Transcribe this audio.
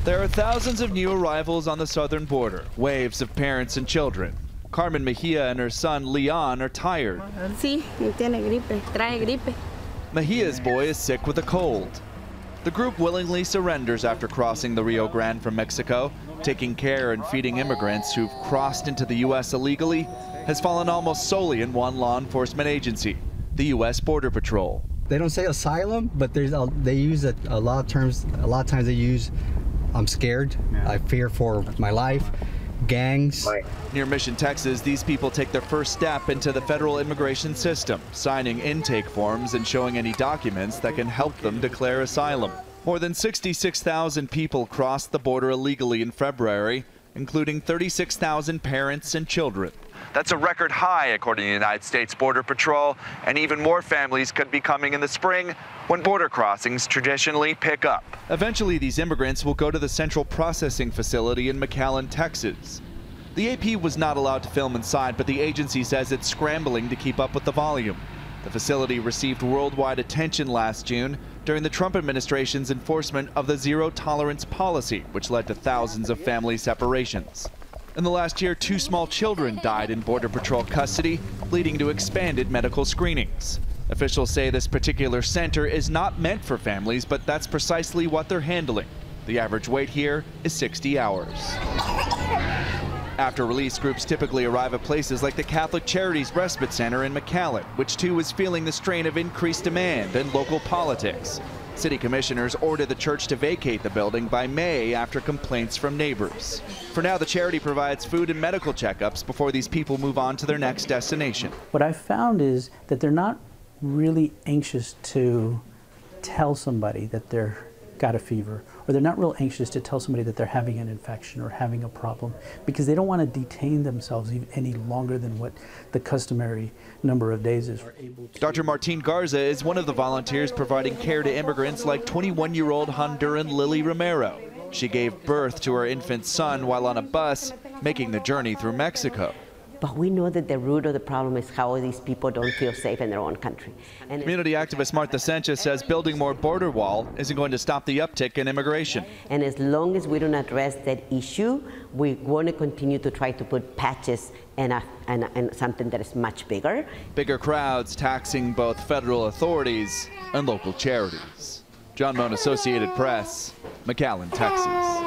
There are thousands of new arrivals on the southern border, waves of parents and children. Carmen Mejia and her son Leon are tired. Sí, tiene gripe, trae gripe. Mejia's boy is sick with a cold. The group willingly surrenders after crossing the Rio Grande from Mexico. Taking care and feeding immigrants who've crossed into the U.S. illegally has fallen almost solely in one law enforcement agency, the U.S. Border Patrol. They don't say asylum, but they use a lot of terms. A lot of times they use, I'm scared, I fear for my life, gangs. Near Mission, Texas, these people take their first step into the federal immigration system, signing intake forms and showing any documents that can help them declare asylum. More than 66,000 people crossed the border illegally in February, including 36,000 parents and children. That's a record high, according to the United States Border Patrol, and even more families could be coming in the spring when border crossings traditionally pick up. Eventually, these immigrants will go to the central processing facility in McAllen, Texas. The AP was not allowed to film inside, but the agency says it's scrambling to keep up with the volume. The facility received worldwide attention last June during the Trump administration's enforcement of the zero-tolerance policy, which led to thousands of family separations. In the last year, 2 small children died in Border Patrol custody, leading to expanded medical screenings. Officials say this particular center is not meant for families, but that's precisely what they're handling. The average wait here is 60 hours. After release, groups typically arrive at places like the Catholic Charities Respite Center in McAllen, which too is feeling the strain of increased demand and local politics. City commissioners ordered the church to vacate the building by May after complaints from neighbors. For now, the charity provides food and medical checkups before these people move on to their next destination. What I found is that they're not really anxious to tell somebody that they're got a fever, or they're not real anxious to tell somebody that they're having an infection or having a problem, because they don't want to detain themselves any longer than what the customary number of days is. Dr. Martine Garza is one of the volunteers providing care to immigrants like 21-year-old Honduran Lily Romero. She gave birth to her infant son while on a bus, making the journey through Mexico. But we know that the root of the problem is how these people don't feel safe in their own country. And community activist Martha Sanchez says building more border wall isn't going to stop the uptick in immigration. And as long as we don't address that issue, we want to continue to try to put patches and something that is much bigger. Bigger crowds taxing both federal authorities and local charities. John Moan, Associated Press, McAllen, Texas.